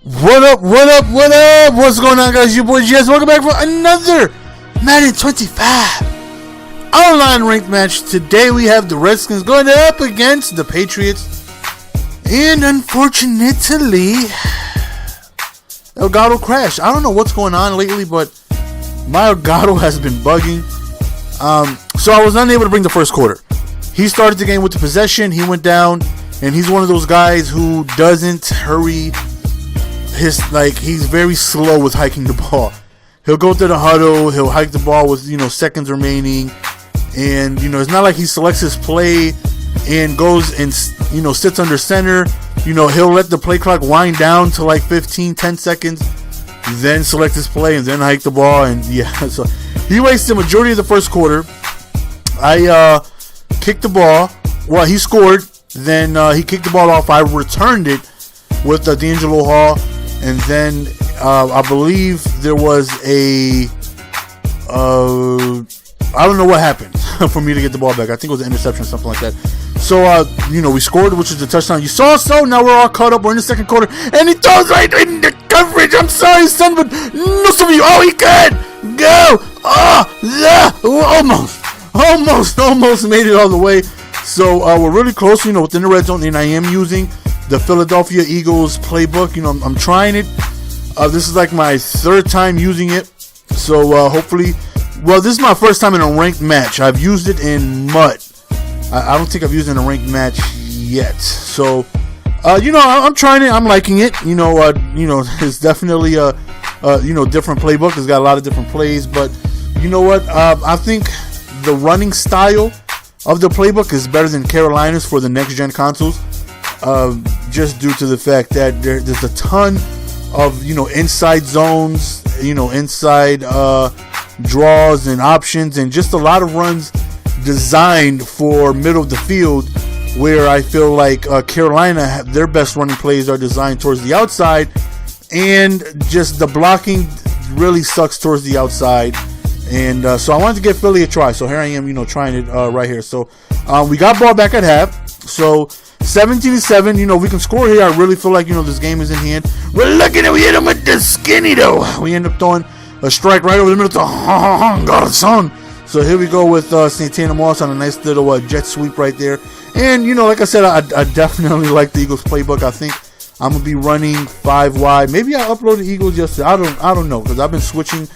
What up, what up, what up? What's going on, guys? Your boy Jess. Welcome back for another Madden 25 online ranked match. Today we have the Redskins going up against the Patriots. And unfortunately, Elgato crashed. I don't know what's going on lately, but my Elgato has been bugging. So I was unable to bring the first quarter. He started the game with the possession. He went down, and he's one of those guys who doesn't hurry. He's very slow with hiking the ball. He'll go to the huddle, he'll hike the ball with, seconds remaining. And, it's not like he selects his play and goes and, sits under center. He'll let the play clock wind down to like 10 seconds, then select his play and then hike the ball. And so he wasted the majority of the first quarter. I kicked the ball. Well, he scored. Then he kicked the ball off. I returned it with D'Angelo Hall. And then I believe there was I don't know what happened for me to get the ball back. I think it was an interception or something like that. So, we scored, which is the touchdown. You saw, so now we're all caught up. We're in the second quarter. And he throws right in the coverage. I'm sorry, son, but no, some of you. Oh, he could go. Almost made it all the way. So, we're really close, within the red zone. And I am using the Philadelphia Eagles playbook. I'm trying it. This is like my third time using it. So hopefully, this is my first time in a ranked match. I've used it in MUT. I don't think I've used it in a ranked match yet. So, I'm trying it. I'm liking it. It's definitely a different playbook. It's got a lot of different plays. But you know what? I think the running style of the playbook is better than Carolina's for the next gen consoles. Just due to the fact that there's a ton of inside zones, inside draws and options, and just a lot of runs designed for middle of the field, where I feel like Carolina, their best running plays are designed towards the outside, and just the blocking really sucks towards the outside. And so I wanted to give Philly a try. So here I am, trying it right here. So we got ball back at half. So 17-7, we can score here. I really feel like, this game is in hand. We're looking at, we hit him with the skinny, though. We end up throwing a strike right over the middle to Garson. So here we go with Santana Moss on a nice little jet sweep right there. And, like I said, I definitely like the Eagles playbook. I think I'm going to be running 5 wide. Maybe I uploaded Eagles yesterday. I don't know, because I've been switching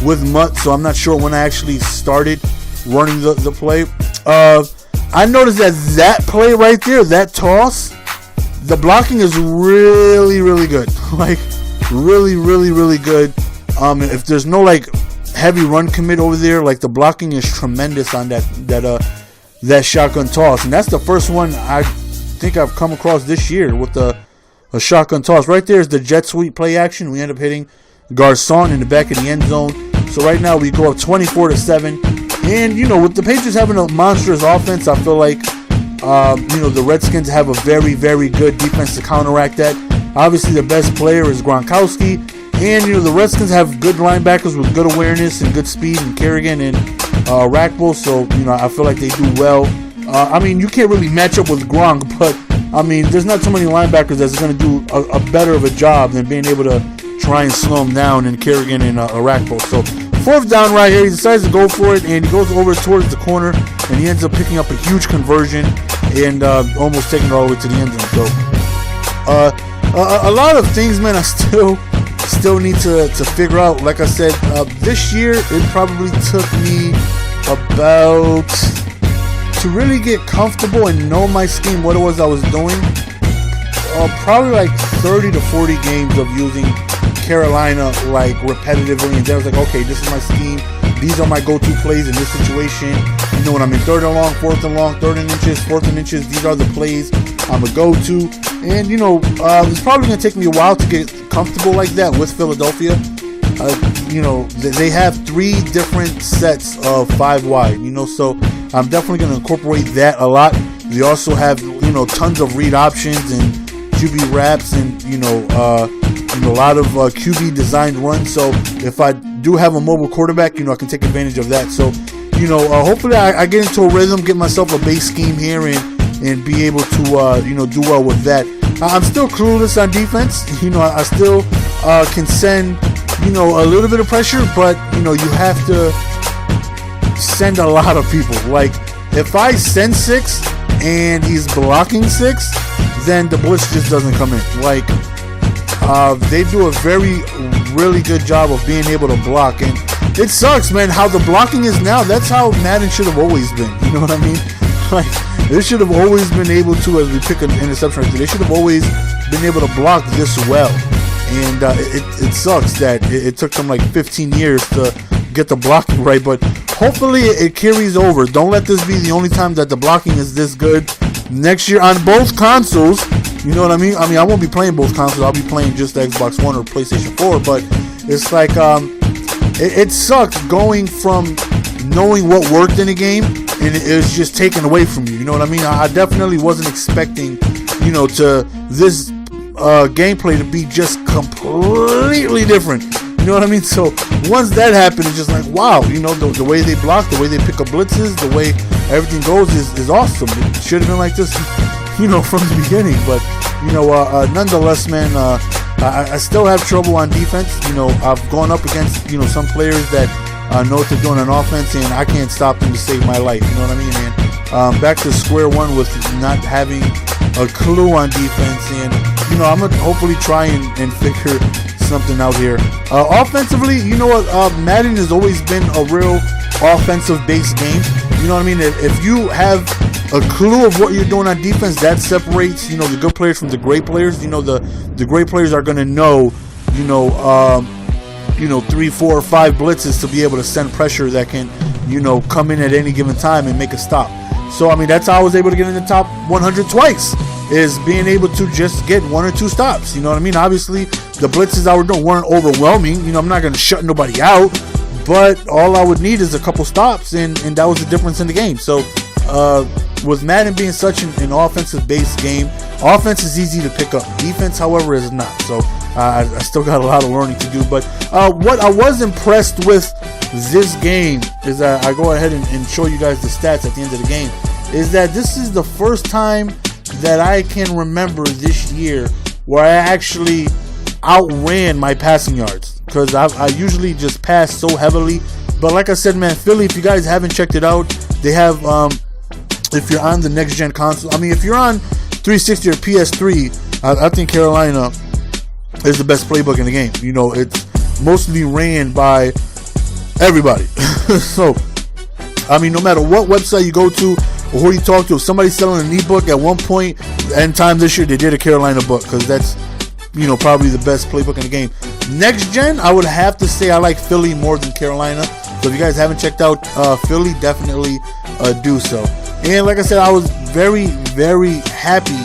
with MUT, so I'm not sure when I actually started running the play. I noticed that play right there, that toss, the blocking is really, really good. Like, really, really, really good. If there's no, heavy run commit over there, the blocking is tremendous on that shotgun toss. And that's the first one I think I've come across this year with a shotgun toss. Right there is the jet sweep play action. We end up hitting Garcon in the back of the end zone. So right now we go up 24-7. And, with the Patriots having a monstrous offense, I feel like, the Redskins have a very, very good defense to counteract that. Obviously, the best player is Gronkowski. And, the Redskins have good linebackers with good awareness and good speed, and Kerrigan and Rackbull. So, I feel like they do well. You can't really match up with Gronk, but, there's not too many linebackers that's going to do a better of a job than being able to try and slow him down in Kerrigan and Rackbull. So, fourth down right here, he decides to go for it, and he goes over towards the corner, and he ends up picking up a huge conversion and almost taking it all the way to the end zone. So, a lot of things, man, I still need to figure out. Like I said, this year it probably took me about, to really get comfortable and know my scheme, what it was I was doing, probably 30 to 40 games of using Carolina repetitively, and then I was like, okay, this is my scheme, these are my go-to plays in this situation. When I'm in 3rd and long, 4th and long, 3rd and inches, 4th and inches, these are the plays I'm a go-to. And it's probably going to take me a while to get comfortable like that with Philadelphia. They have 3 different sets of 5 wide, so I'm definitely going to incorporate that a lot. They also have tons of read options and QB wraps, and a lot of QB designed runs. So if I do have a mobile quarterback, I can take advantage of that. So hopefully I get into a rhythm, get myself a base scheme here, and be able to do well with that. I'm still clueless on defense. I still can send, a little bit of pressure, but, you have to send a lot of people. Like, if I send 6 and he's blocking 6, then the blitz just doesn't come in. Like, they do a really good job of being able to block. And it sucks, man, how the blocking is now. That's how Madden should have always been. You know what I mean? Like, they should have always been able to, as we pick an interception, they should have always been able to block this well. And it sucks that it took them like 15 years to get the blocking right. But hopefully it carries over. Don't let this be the only time that the blocking is this good. Next year on both consoles, you know what I mean? I won't be playing both consoles. I'll be playing just the Xbox One or PlayStation 4. But it's like, it sucks going from knowing what worked in a game and it's just taken away from you. You know what I mean? I definitely wasn't expecting, to this gameplay to be just completely different. You know what I mean? So once that happened, it's just like, wow, the way they block, the way they pick up blitzes, the way everything goes is awesome. It should have been like this, from the beginning. But, nonetheless, man, I still have trouble on defense. I've gone up against, some players that know what they're doing on offense, and I can't stop them to save my life. You know what I mean? And back to square one with not having a clue on defense. And, I'm going to hopefully try and figure something out here. Offensively, Madden has always been a real offensive-based game. You know what I mean? If you have a clue of what you're doing on defense, that separates, the good players from the great players. The great players are going to know, 3, 4, or 5 blitzes to be able to send pressure that can, come in at any given time and make a stop. So, that's how I was able to get in the top 100 twice, is being able to just get 1 or 2 stops. You know what I mean? Obviously, the blitzes I was doing weren't overwhelming. I'm not going to shut nobody out, but all I would need is a couple stops, and that was the difference in the game. So, with Madden being such an offensive-based game, offense is easy to pick up. Defense, however, is not. So, I still got a lot of learning to do. But what I was impressed with this game is that I go ahead and show you guys the stats at the end of the game, is that this is the first time that I can remember this year where I actually outran my passing yards, because I usually just pass so heavily. But like I said, man, Philly, if you guys haven't checked it out, they have, if you're on the next gen console, if you're on 360 or PS3, I think Carolina is the best playbook in the game. It's mostly ran by everybody. So, no matter what website you go to or who you talk to, if somebody's selling an ebook, at one point in time this year, they did a Carolina book, because that's, probably the best playbook in the game. Next gen, I would have to say I like Philly more than Carolina. So if you guys haven't checked out Philly, definitely do so. And like I said, I was very, very happy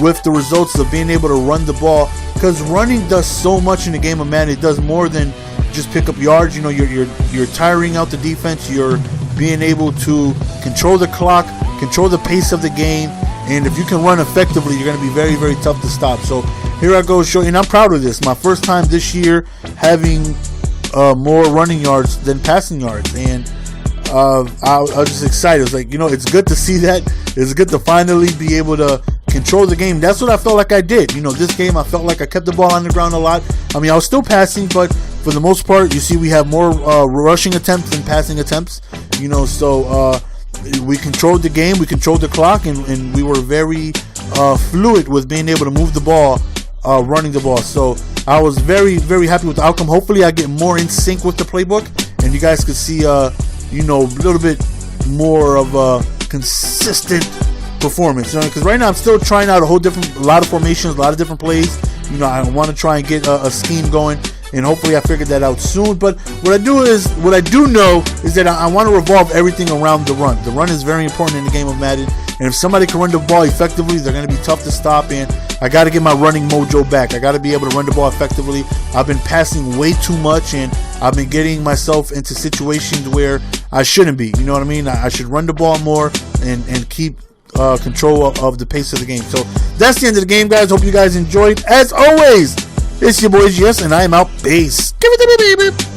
with the results of being able to run the ball, because running does so much in the game of Madden. It does more than just pick up yards. You're tiring out the defense. You're being able to control the clock, control the pace of the game, and if you can run effectively, you're going to be very, very tough to stop. So here I go showing, and I'm proud of this. My first time this year having more running yards than passing yards, and I was just excited. It's like, it's good to see that. It's good to finally be able to control the game. That's what I felt like I did. This game, I felt like I kept the ball on the ground a lot. I was still passing, but for the most part, you see we have more rushing attempts than passing attempts. So we controlled the game, we controlled the clock, and we were very fluid with being able to move the ball, running the ball. So I was very, very happy with the outcome. Hopefully I get more in sync with the playbook, and you guys could see, a little bit more of a consistent performance. Because right now I'm still trying out a lot of formations, a lot of different plays. I want to try and get a scheme going, and hopefully I figured that out soon. But what I do know is that I want to revolve everything around the run. The run is very important in the game of Madden, and if somebody can run the ball effectively, they're going to be tough to stop. And I got to get my running mojo back. I got to be able to run the ball effectively. I've been passing way too much, and I've been getting myself into situations where I shouldn't be. You know what I mean? I should run the ball more and keep control of the pace of the game. So that's the end of the game, guys. Hope you guys enjoyed. As always, it's your boy GS, and I am out. Peace. Give it to me, baby.